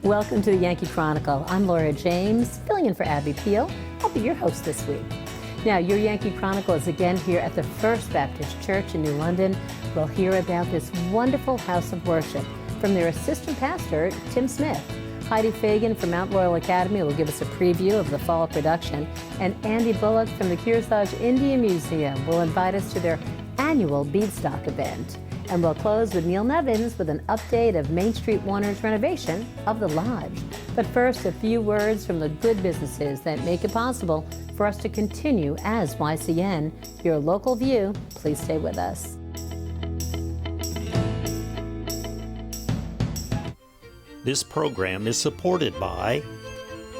Welcome to the Yankee Chronicle. I'm Laura James, filling in for Abby Peel. I'll be your host this week. Now, your Yankee Chronicle is again here at the First Baptist Church in New London. We'll hear about this wonderful house of worship from their assistant pastor, Tim Smith. Heidi Fagan from Mount Royal Academy will give us a preview of the fall production, and Andy Bullock from the Kearsarge Indian Museum will invite us to their annual Beadstock event. And we'll close with Neil Nevins with an update of MainStreet Warner's renovation of the lodge. But first, a few words from the good businesses that make it possible for us to continue as YCN. Your local view. Please stay with us. This program is supported by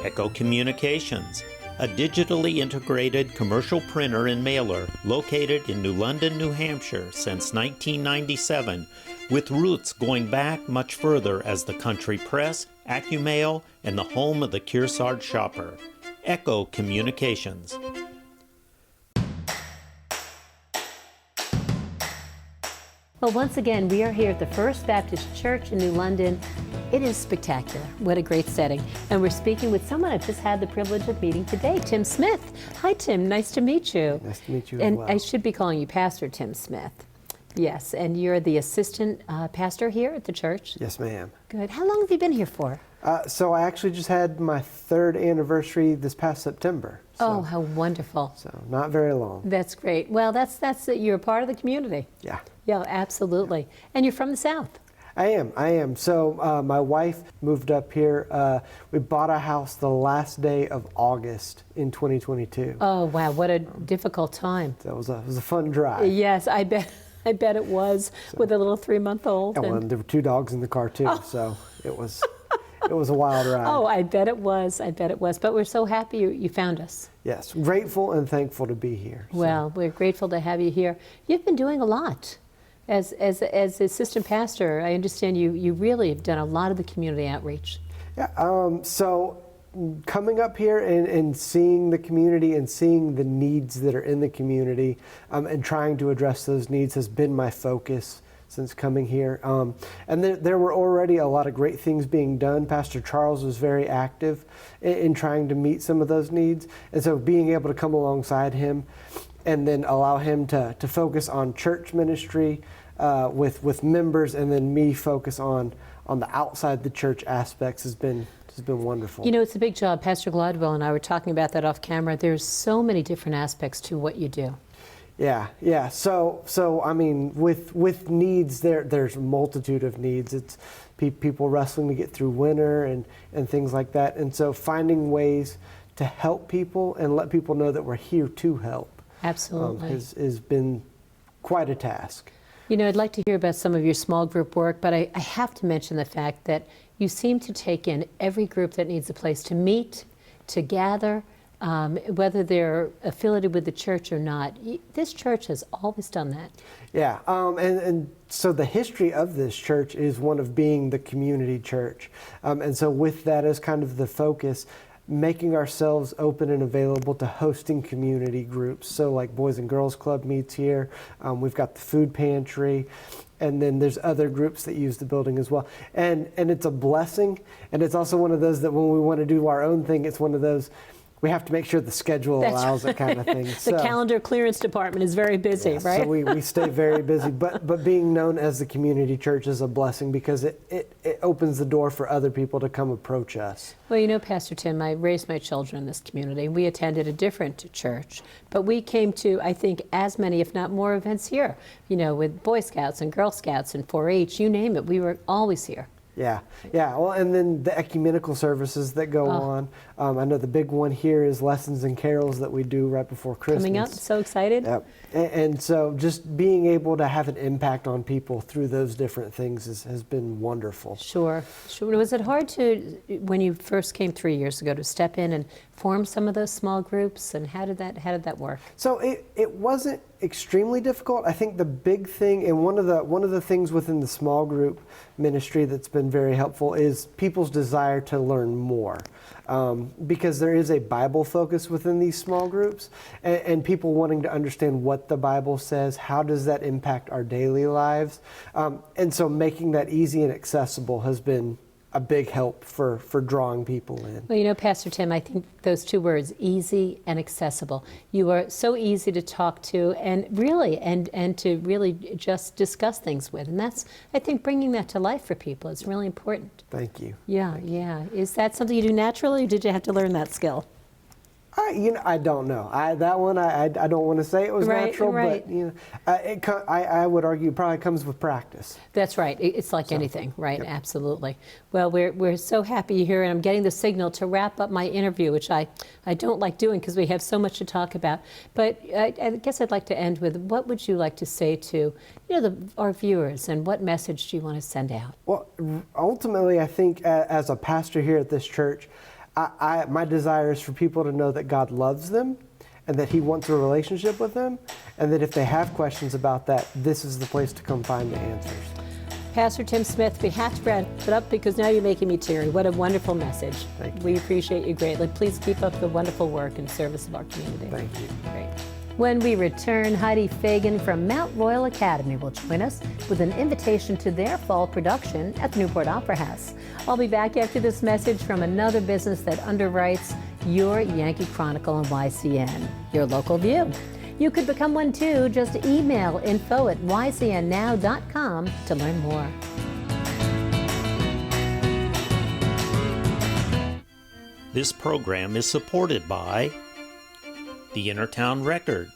Echo Communications, a digitally integrated commercial printer and mailer located in New London, New Hampshire since 1997, with roots going back much further as the country press, AccuMail, and the home of the Kearsarge shopper. Echo Communications. Well, once again, we are here at the First Baptist Church in New London. It is spectacular. What a great setting. And we're speaking with someone I've just had the privilege of meeting today, Tim Smith. Hi, Tim. Nice to meet you. Nice to meet you and as well. I should be calling you Pastor Tim Smith. Yes, and you're the assistant pastor here at the church? Yes, ma'am. Good. How long have you been here for? So I actually just had my 3rd anniversary this past September. Oh, how wonderful. So not very long. That's great. Well, that's you're a part of the community. Yeah. Yeah, absolutely. And you're from the South. I am. So my wife moved up here. We bought a house the last day of August in 2022. Oh, wow. What a difficult time. So it was a fun drive. Yes, I bet it was, with a little 3-month-old. Yeah, well, there were 2 dogs in the car too, so it was a wild ride. Oh, I bet it was. But we're so happy you found us. Yes, grateful and thankful to be here. Well, we're grateful to have you here. You've been doing a lot. As assistant pastor, I understand you really have done a lot of the community outreach. Yeah, so coming up here and seeing the community and seeing the needs that are in the community and trying to address those needs has been my focus since coming here. And there were already a lot of great things being done. Pastor Charles was very active in trying to meet some of those needs. And so being able to come alongside him and then allow him to focus on church ministry with members, and then me focus on the outside the church aspects has been wonderful. You know, it's a big job. Pastor Gladwell and I were talking about that off camera. There's so many different aspects to what you do. Yeah. So I mean, with needs, there's a multitude of needs. It's people wrestling to get through winter and things like that. And so finding ways to help people and let people know that we're here to help. Absolutely. Has been quite a task. You know, I'd like to hear about some of your small group work, but I have to mention the fact that you seem to take in every group that needs a place to meet, to gather, whether they're affiliated with the church or not. This church has always done that. Yeah, and so the history of this church is one of being the community church. And so with that as kind of the focus, making ourselves open and available to hosting community groups. So like Boys and Girls Club meets here. We've got the food pantry. And then there's other groups that use the building as well. And it's a blessing. And it's also one of those that when we want to do our own thing, it's one of those, we have to make sure the schedule allows it kind of thing. The calendar clearance department is very busy, right? So we stay very busy, but being known as the community church is a blessing because it opens the door for other people to come approach us. Well, you know, Pastor Tim, I raised my children in this community. We attended a different church, but we came to, I think, as many, if not more, events here, you know, with Boy Scouts and Girl Scouts and 4-H, you name it, we were always here. Yeah. Well, and then the ecumenical services that go on. I know the big one here is lessons and carols that we do right before Christmas. Coming up, so excited. Yep. And so just being able to have an impact on people through those different things has been wonderful. Sure. Was it hard to, when you first came 3 years ago, to step in and form some of those small groups, and how did that work? So it wasn't extremely difficult. I think the big thing, and one of the things within the small group ministry that's been very helpful is people's desire to learn more. Because there is a Bible focus within these small groups, and people wanting to understand what the Bible says, how does that impact our daily lives, and so making that easy and accessible has been a big help for drawing people in. Well, you know, Pastor Tim, I think those two words, easy and accessible. You are so easy to talk to and to really just discuss things with. And that's, I think, bringing that to life for people is really important. Thank you. Yeah, yeah. Is that something you do naturally, or did you have to learn that skill? I don't know. I don't want to say it was natural, right. but I would argue it probably comes with practice. That's right. It's like anything, right? Yep. Absolutely. Well, we're so happy you're here, and I'm getting the signal to wrap up my interview, which I don't like doing because we have so much to talk about. But I guess I'd like to end with, what would you like to say to our viewers, and what message do you want to send out? Well, ultimately, I think as a pastor here at this church, my desire is for people to know that God loves them and that He wants a relationship with them, and that if they have questions about that, this is the place to come find the answers. Pastor Tim Smith, we have to wrap it up because now you're making me teary. What a wonderful message. Thank you. We appreciate you greatly. Please keep up the wonderful work in service of our community. Thank you. Great. When we return, Heidi Fagan from Mount Royal Academy will join us with an invitation to their fall production at the Newport Opera House. I'll be back after this message from another business that underwrites your Yankee Chronicle and YCN, your local view. You could become one too. Just email info@ycnnow.com to learn more. This program is supported by the Innertown Record,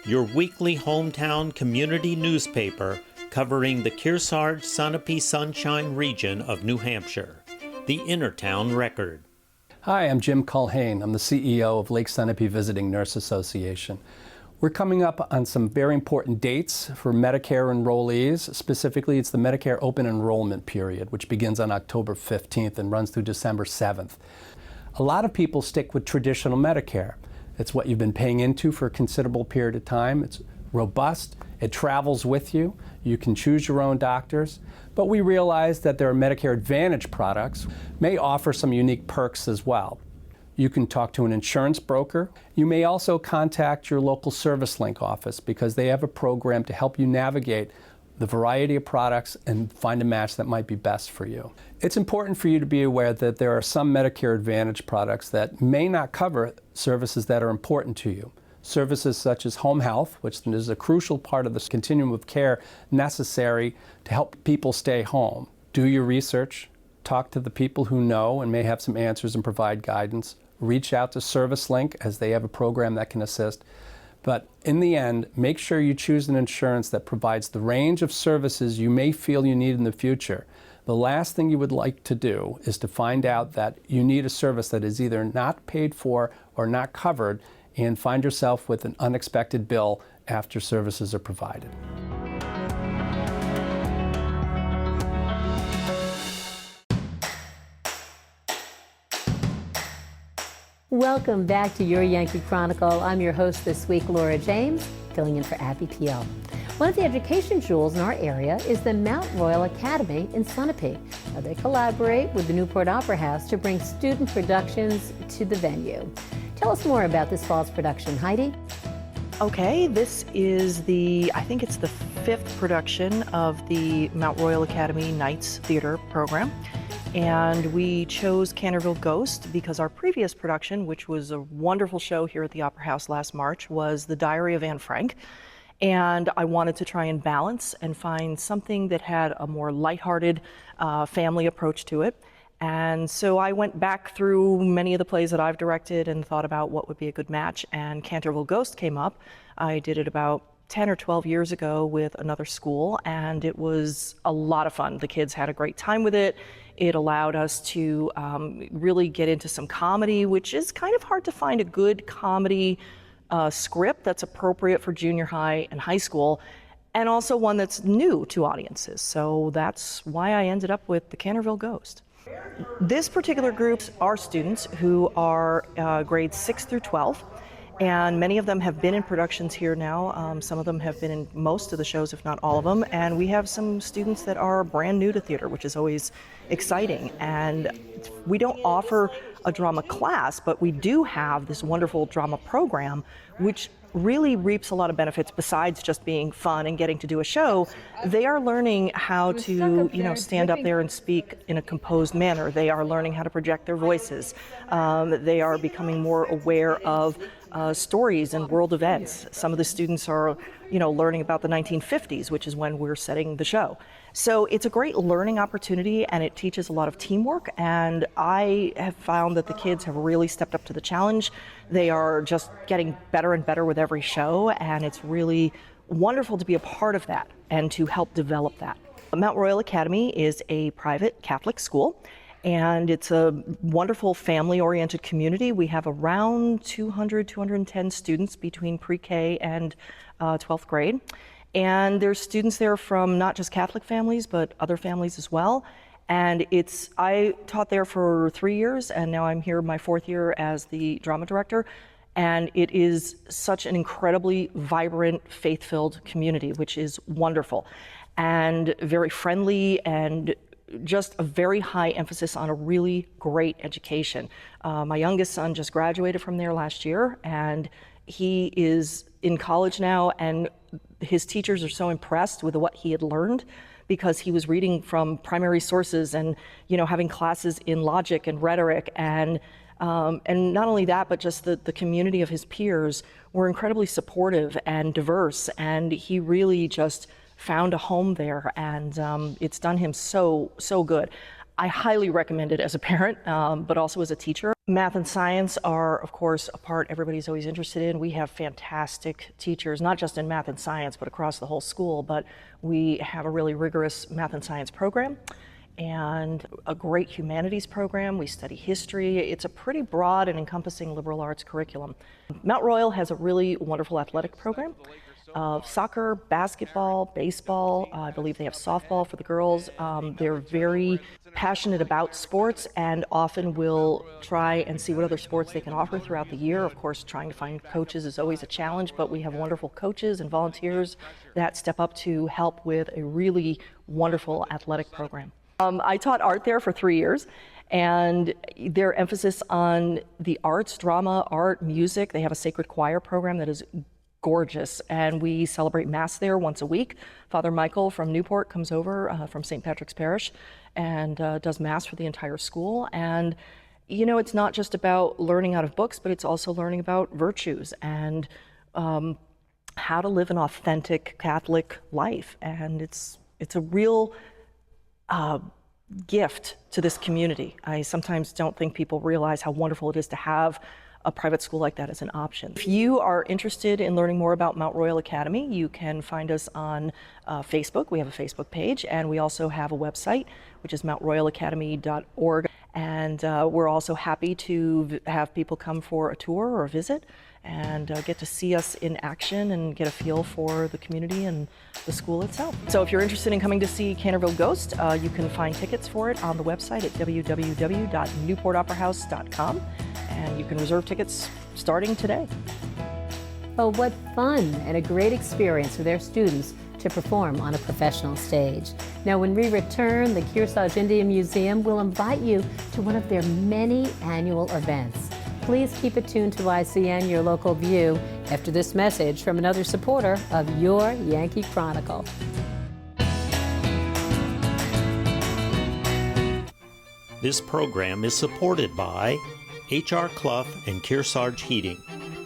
your weekly hometown community newspaper covering the Kearsarge Sunapee Sunshine region of New Hampshire. The Innertown Record. Hi, I'm Jim Culhane. I'm the CEO of Lake Sunapee Visiting Nurse Association. We're coming up on some very important dates for Medicare enrollees. Specifically, it's the Medicare open enrollment period, which begins on October 15th and runs through December 7th. A lot of people stick with traditional Medicare. It's what you've been paying into for a considerable period of time. It's robust. It travels with you. You can choose your own doctors. But we realize that there are Medicare Advantage products, may offer some unique perks as well. You can talk to an insurance broker. You may also contact your local ServiceLink office because they have a program to help you navigate the variety of products and find a match that might be best for you. It's important for you to be aware that there are some Medicare Advantage products that may not cover services that are important to you. Services such as home health, which is a crucial part of the continuum of care necessary to help people stay home. Do your research, talk to the people who know and may have some answers and provide guidance. Reach out to ServiceLink as they have a program that can assist. But in the end, make sure you choose an insurance that provides the range of services you may feel you need in the future. The last thing you would like to do is to find out that you need a service that is either not paid for or not covered and find yourself with an unexpected bill after services are provided. Welcome back to your Yankee Chronicle. I'm your host this week, Laura James, filling in for Abby Peel. One of the education jewels in our area is the Mount Royal Academy in Sunapee. Now, they collaborate with the Newport Opera House to bring student productions to the venue. Tell us more about this fall's production, Heidi. Okay, this is I think it's the 5th production of the Mount Royal Academy Nights Theater program. And we chose Canterville Ghost because our previous production, which was a wonderful show here at the Opera House last March, was The Diary of Anne Frank. And I wanted to try and balance and find something that had a more lighthearted family approach to it. And so I went back through many of the plays that I've directed and thought about what would be a good match, and Canterville Ghost came up. I did it about 10 or 12 years ago with another school, and it was a lot of fun. The kids had a great time with it. It allowed us to really get into some comedy, which is kind of hard to find a good comedy script that's appropriate for junior high and high school, and also one that's new to audiences. So that's why I ended up with the Canterville Ghost. This particular group are students who are grades 6 through 12, And many of them have been in productions here now. Some of them have been in most of the shows, if not all of them. And we have some students that are brand new to theater, which is always exciting. And we don't offer a drama class, but we do have this wonderful drama program, which really reaps a lot of benefits besides just being fun and getting to do a show. They are learning how to, stand up there and speak in a composed manner. They are learning how to project their voices. They are becoming more aware of stories and world events. Some of the students are, learning about the 1950s, which is when we're setting the show. So it's a great learning opportunity, and it teaches a lot of teamwork, and I have found that the kids have really stepped up to the challenge. They are just getting better and better with every show, and it's really wonderful to be a part of that and to help develop that. Mount Royal Academy is a private Catholic school, and it's a wonderful family-oriented community. We have around 210 students between pre-K and 12th grade. And there's students there from not just Catholic families, but other families as well. And I taught there for 3 years, and now I'm here my 4th year as the drama director. And it is such an incredibly vibrant, faith-filled community, which is wonderful. And very friendly, and just a very high emphasis on a really great education. My youngest son just graduated from there last year, and he is in college now, and his teachers are so impressed with what he had learned because he was reading from primary sources and, having classes in logic and rhetoric, and not only that, but just the community of his peers were incredibly supportive and diverse, and he really just found a home there, and it's done him so good. I highly recommend it as a parent, but also as a teacher. Math and science are, of course, a part everybody's always interested in. We have fantastic teachers, not just in math and science, but across the whole school. But we have a really rigorous math and science program and a great humanities program. We study history. It's a pretty broad and encompassing liberal arts curriculum. Mount Royal has a really wonderful athletic program. Soccer, basketball, baseball. I believe they have softball for the girls. They're very passionate about sports and often will try and see what other sports they can offer throughout the year. Of course, trying to find coaches is always a challenge, but we have wonderful coaches and volunteers that step up to help with a really wonderful athletic program. I taught art there for 3 years, and their emphasis on the arts, drama, art, music. They have a sacred choir program that is gorgeous, and we celebrate Mass there once a week. Father Michael from Newport comes over from St. Patrick's Parish and does Mass for the entire school. And it's not just about learning out of books, but it's also learning about virtues and how to live an authentic Catholic life. And it's a real gift to this community. I sometimes don't think people realize how wonderful it is to have a private school like that as an option. If you are interested in learning more about Mount Royal Academy, you can find us on Facebook. We have a Facebook page, and we also have a website, which is mountroyalacademy.org. And we're also happy to have people come for a tour or a visit and get to see us in action and get a feel for the community and the school itself. So if you're interested in coming to see Canterville Ghost, you can find tickets for it on the website at www.newportoperahouse.com. And you can reserve tickets starting today. Oh, what fun and a great experience for their students to perform on a professional stage. Now, when we return, the Kearsarge Indian Museum will invite you to one of their many annual events. Please keep it tuned to ICN, your local view, after this message from another supporter of your Yankee Chronicle. This program is supported by H.R. Clough and Kearsarge Heating.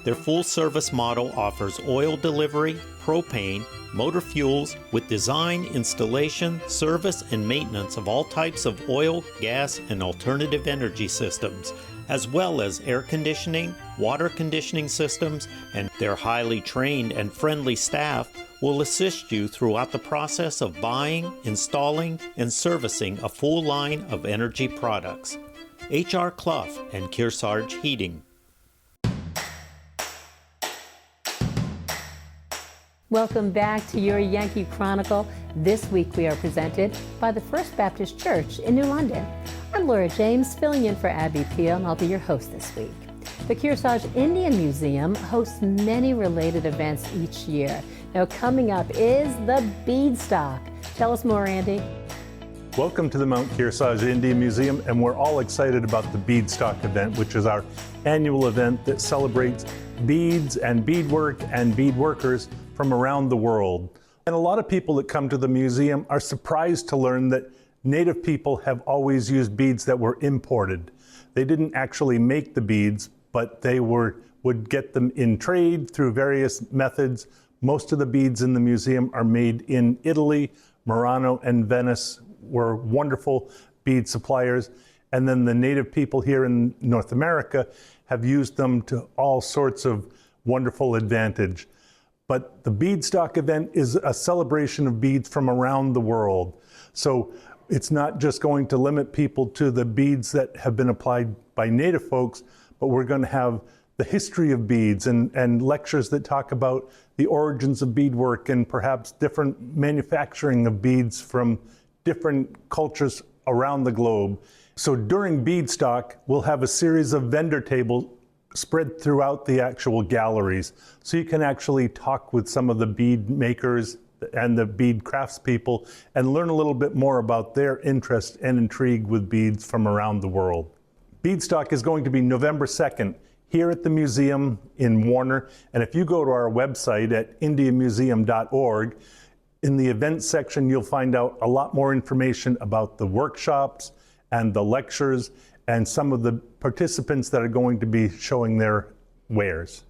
Their full-service model offers oil delivery, propane, motor fuels with design, installation, service, and maintenance of all types of oil, gas, and alternative energy systems, as well as air conditioning, water conditioning systems, and their highly trained and friendly staff will assist you throughout the process of buying, installing, and servicing a full line of energy products. H.R. Clough and Kearsarge Heating. Welcome back to your Yankee Chronicle. This week we are presented by the First Baptist Church in New London. I'm Laura James, filling in for Abby Peel, and I'll be your host this week. The Kearsarge Indian Museum hosts many related events each year. Now, coming up is the Beadstock. Tell us more, Andy. Welcome to the Mount Kearsarge Indian Museum, and we're all excited about the Beadstock event, which is our annual event that celebrates beads and beadwork and bead workers from around the world. And a lot of people that come to the museum are surprised to learn that Native people have always used beads that were imported. They didn't actually make the beads, but they would get them in trade through various methods. Most of the beads in the museum are made in Italy. Murano and Venice were wonderful bead suppliers. And then the Native people here in North America have used them to all sorts of wonderful advantage. But the Beadstock event is a celebration of beads from around the world. So it's not just going to limit people to the beads that have been applied by Native folks, but we're going to have the history of beads and lectures that talk about the origins of beadwork and perhaps different manufacturing of beads from different cultures around the globe. So during Beadstock, we'll have a series of vendor tables spread throughout the actual galleries. So you can actually talk with some of the bead makers and the bead craftspeople and learn a little bit more about their interest and intrigue with beads from around the world. Beadstock is going to be November 2nd here at the museum in Warner. And if you go to our website at indianmuseum.org, in the events section, you'll find out a lot more information about the workshops and the lectures and some of the participants that are going to be showing their wares.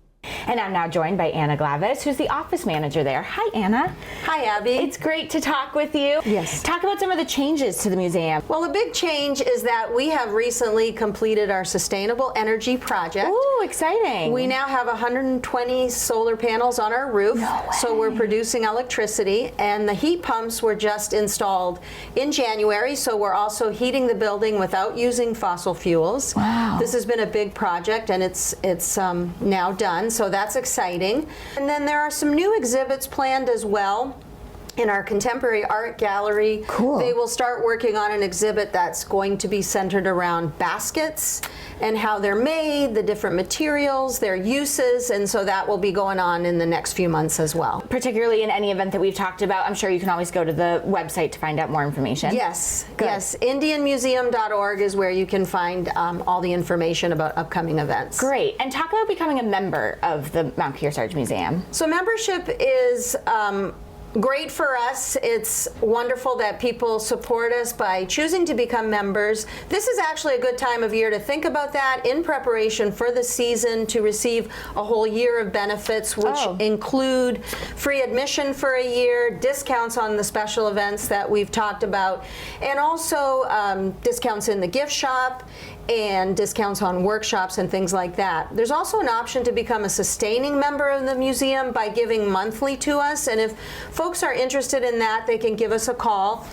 And I'm now joined by Anna Glavis, who's the office manager there. Hi, Anna. Hi, Abby. It's great to talk with you. Yes. Talk about some of the changes to the museum. Well, the big change is that we have recently completed our sustainable energy project. Ooh, exciting. We now have 120 solar panels on our roof. No way. So we're producing electricity, and the heat pumps were just installed in January, so we're also heating the building without using fossil fuels. Wow. This has been a big project, and it's now done, so that's exciting. And then there are some new exhibits planned as well. In our contemporary art gallery, Cool. They will start working on an exhibit that's going to be centered around baskets and how they're made, the different materials, their uses, and so that will be going on in the next few months as well. Particularly in any event that we've talked about, I'm sure you can always go to the website to find out more information. Yes, Good. yes. Indianmuseum.org is where you can find all the information about upcoming events. Great. And talk about becoming a member of the Mount Kearsarge Museum. So membership is great for us. It's wonderful that people support us by choosing to become members. This is actually a good time of year to think about that in preparation for the season, to receive a whole year of benefits, which include free admission for a year, discounts on the special events that we've talked about, and also discounts in the gift shop and discounts on workshops and things like that. There's also an option to become a sustaining member of the museum by giving monthly to us, and if folks are interested in that, they can give us a call.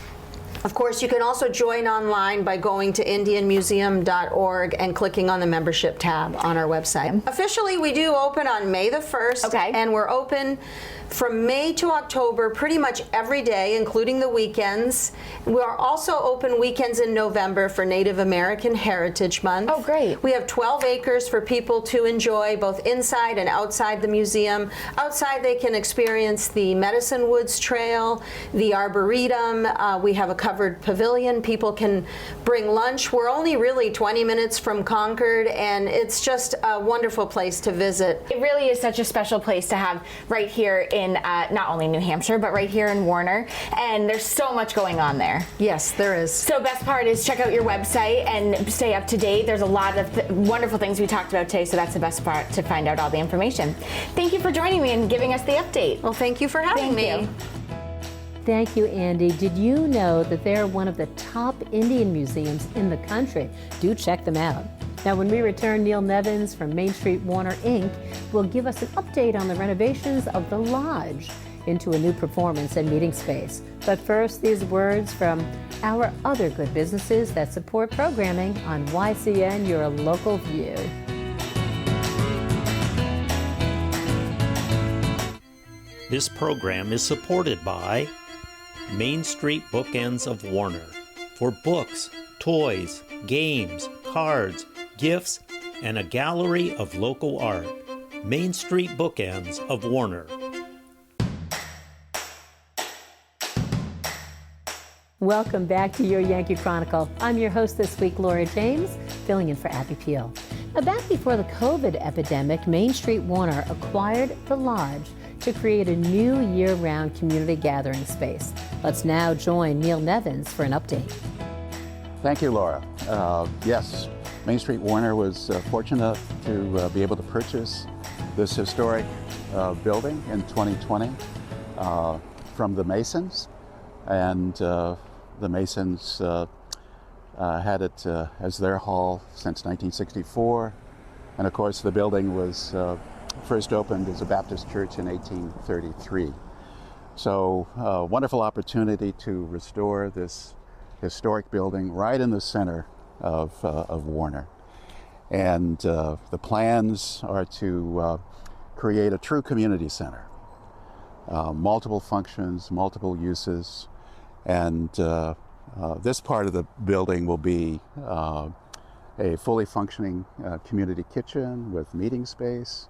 Of course, you can also join online by going to indianmuseum.org and clicking on the membership tab on our website. Officially, we do open on May the 1st, Okay. and we're open from May to October pretty much every day, including the weekends. We are also open weekends in November for Native American Heritage Month. Oh, great. We have 12 acres for people to enjoy both inside and outside the museum. Outside, they can experience the Medicine Woods Trail, the Arboretum. We have a covered pavilion. People can bring lunch. We're only really 20 minutes from Concord, and it's just a wonderful place to visit. It really is such a special place to have right here in not only New Hampshire, but right here in Warner. And there's so much going on there. Yes, there is. So best part is check out your website and stay up to date. There's a lot of wonderful things we talked about today, so that's the best part, to find out all the information. Thank you for joining me and giving us the update. Well, thank you for having Thank me. you. Thank you, Andy. Did you know that they're one of the top Indian museums in the country? Do check them out. Now, when we return, Neil Nevins from MainStreet Warner, Inc. will give us an update on the renovations of the Lodge into a new performance and meeting space. But first, these words from our other good businesses that support programming on YCN, your local view. This program is supported by MainStreet Bookends of Warner. For books, toys, games, cards, gifts, and a gallery of local art. Main Street Bookends of Warner. Welcome back to your Yankee Chronicle. I'm your host this week, Laura James, filling in for Abby Peel. Now, back before the COVID epidemic, MainStreet Warner acquired the Lodge to create a new year-round community gathering space. Let's now join Neil Nevins for an update. Thank you, Laura. Yes, MainStreet Warner was fortunate to be able to purchase this historic building in 2020 from the Masons. And the Masons had it as their hall since 1964. And of course, the building was first opened as a Baptist church in 1833. So, wonderful opportunity to restore this historic building right in the center of Warner. And the plans are to create a true community center. Multiple functions, multiple uses, and this part of the building will be a fully functioning community kitchen with meeting space,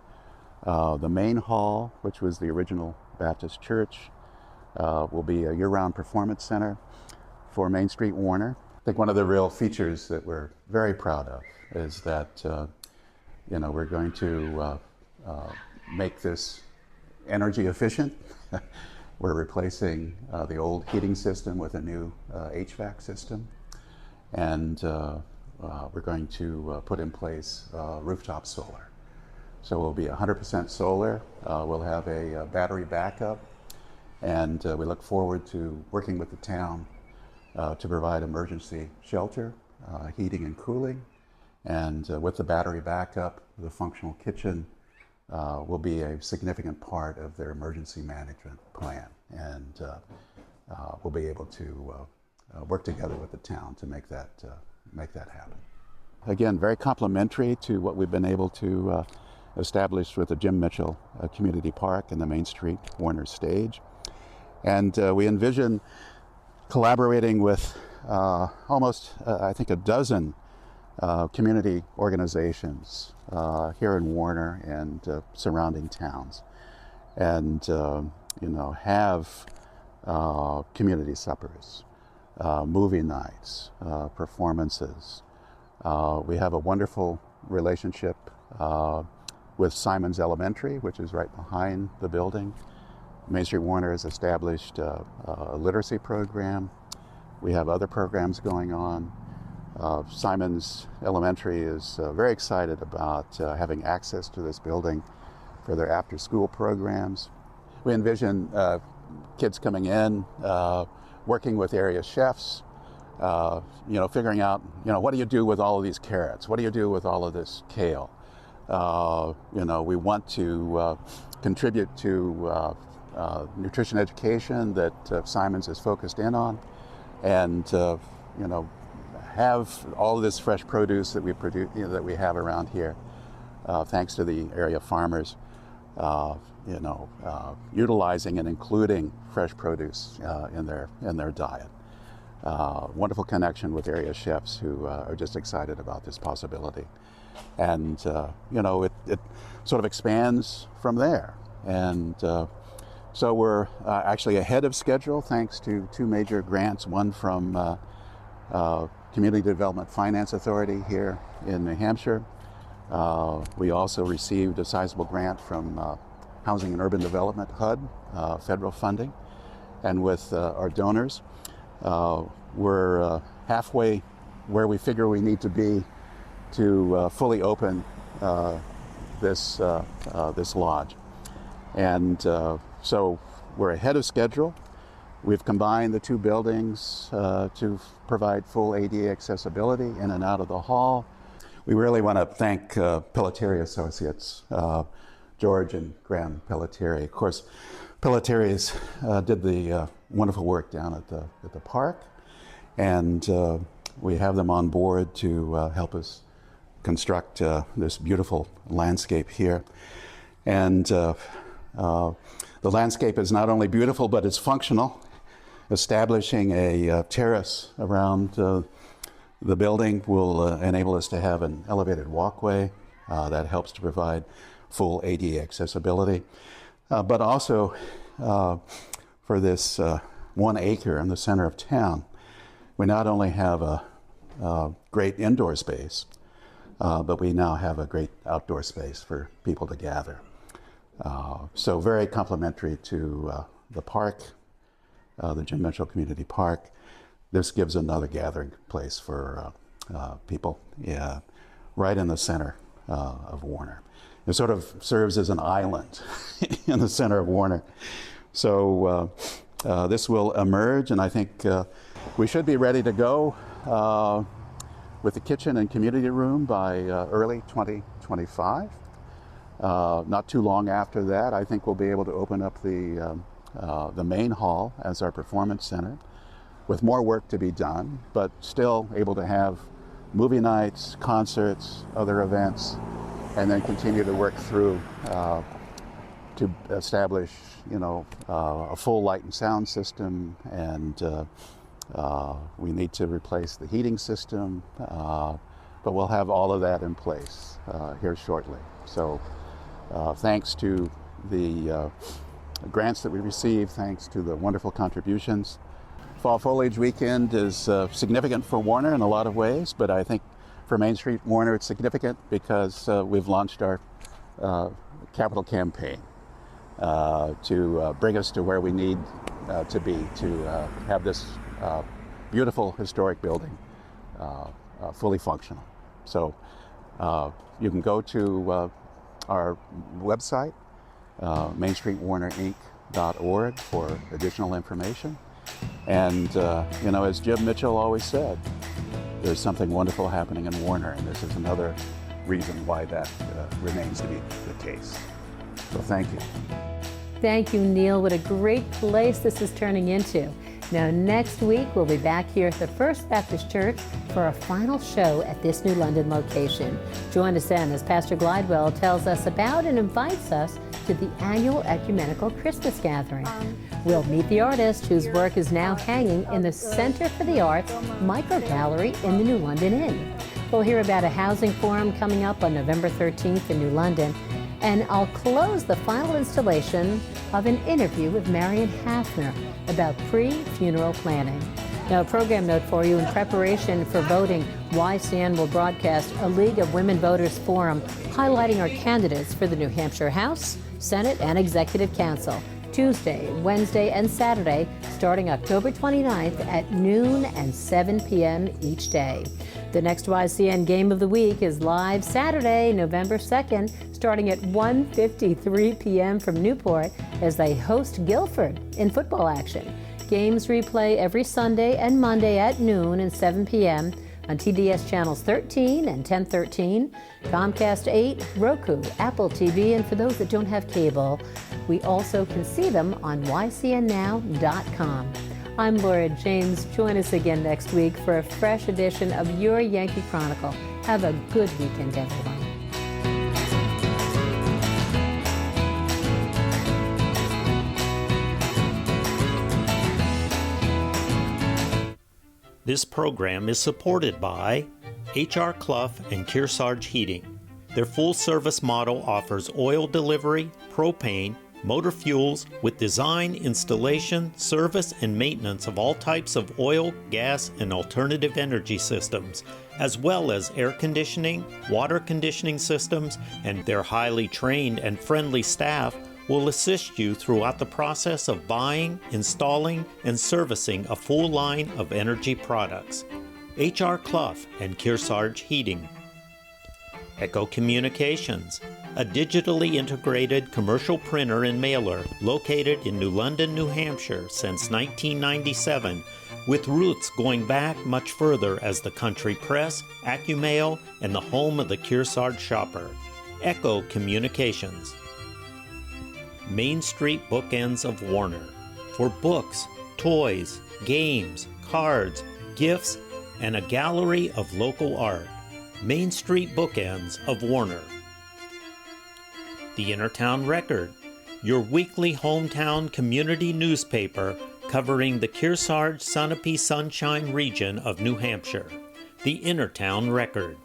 the main hall, which was the original Baptist church, will be a year-round performance center for MainStreet Warner. I think one of the real features that we're very proud of is that we're going to make this energy efficient. We're replacing the old heating system with a new HVAC system, and we're going to put in place rooftop solar. So we'll be 100% solar. We'll have a battery backup, and we look forward to working with the town to provide emergency shelter, heating and cooling, and with the battery backup, the functional kitchen will be a significant part of their emergency management plan, and we'll be able to work together with the town to make that happen. Again, very complementary to what we've been able to establish with the Jim Mitchell Community Park and the MainStreet Warner stage, and we envision collaborating with almost, I think, a dozen community organizations here in Warner and surrounding towns, and have community suppers, movie nights, performances. We have a wonderful relationship with Simon's Elementary, which is right behind the building. MainStreet Warner has established a literacy program. We have other programs going on. Simon's Elementary is very excited about having access to this building for their after-school programs. We envision kids coming in, working with area chefs, figuring out, what do you do with all of these carrots? What do you do with all of this kale? We want to contribute to nutrition education that Simon's is focused in on, and have all of this fresh produce that we produce, that we have around here, thanks to the area farmers, utilizing and including fresh produce in their diet. Wonderful connection with area chefs who are just excited about this possibility, and it sort of expands from there. And so we're actually ahead of schedule thanks to two major grants, one from Community Development Finance Authority here in New Hampshire. We also received a sizable grant from Housing and Urban Development, HUD, federal funding. And with our donors, we're halfway where we figure we need to be to fully open this lodge. And so we're ahead of schedule. We've combined the two buildings to provide full ADA accessibility in and out of the hall. We really want to thank Pelletieri Associates, George and Graham Pelletieri. Of course, Pelletieris did the wonderful work down at the park, and we have them on board to help us construct this beautiful landscape here. And the landscape is not only beautiful, but it's functional, establishing a terrace around The building will enable us to have an elevated walkway that helps to provide full ADA accessibility, but also for this 1 acre in the center of town, we not only have a great indoor space, but we now have a great outdoor space for people to gather. So very complementary to the park, the Jim Mitchell Community Park. This gives another gathering place for people right in the center of Warner. It sort of serves as an island in the center of Warner. So this will emerge, and I think we should be ready to go with the kitchen and community room by early 2025. Not too long after that, I think we'll be able to open up the main hall as our performance center, with more work to be done, but still able to have movie nights, concerts, other events, and then continue to work through to establish, a full light and sound system, and we need to replace the heating system, but we'll have all of that in place here shortly. So thanks to the grants that we received, thanks to the wonderful contributions. Fall Foliage Weekend is significant for Warner in a lot of ways, but I think for MainStreet Warner it's significant because we've launched our capital campaign to bring us to where we need to be to have this beautiful historic building fully functional. So you can go to our website, MainStreetWarnerInc.org, for additional information. And as Jim Mitchell always said, there's something wonderful happening in Warner, and this is another reason why that remains to be the case. So thank you. Thank you, Neil. What a great place this is turning into. Now, next week, we'll be back here at the First Baptist Church for our final show at this New London location. Join us then as Pastor Glidewell tells us about and invites us to the annual ecumenical Christmas gathering. We'll meet the artist whose work is now hanging in the Center for the Arts micro gallery in the New London Inn. We'll hear about a housing forum coming up on November 13th in New London. And I'll close the final installation of an interview with Marion Hafner about pre-funeral planning. Now, a program note for you: in preparation for voting, YCN will broadcast a League of Women Voters forum highlighting our candidates for the New Hampshire House, Senate, and Executive Council, Tuesday, Wednesday, and Saturday, starting October 29th at noon and 7 p.m. each day. The next YCN Game of the Week is live Saturday, November 2nd, starting at 1:53 p.m. from Newport as they host Guilford in football action. Games replay every Sunday and Monday at noon and 7 p.m. on TDS channels 13 and 1013, Comcast 8, Roku, Apple TV, and for those that don't have cable, we also can see them on ycnnow.com. I'm Laura James. Join us again next week for a fresh edition of your Yankee Chronicle. Have a good weekend, everyone. This program is supported by H.R. Clough and Kearsarge Heating. Their full-service model offers oil delivery, propane, motor fuels with design, installation, service, and maintenance of all types of oil, gas, and alternative energy systems, as well as air conditioning, water conditioning systems, and their highly trained and friendly staff will assist you throughout the process of buying, installing, and servicing a full line of energy products. H.R. Clough and Kearsarge Heating. Echo Communications, a digitally integrated commercial printer and mailer located in New London, New Hampshire since 1997, with roots going back much further as the country press, AccuMail, and the home of the Kearsarge shopper. Echo Communications. MainStreet Bookends of Warner, for books, toys, games, cards, gifts, and a gallery of local art. MainStreet Bookends of Warner. The Innertown Record, your weekly hometown community newspaper covering the Kearsarge Sunapee Sunshine region of New Hampshire. the Innertown Record.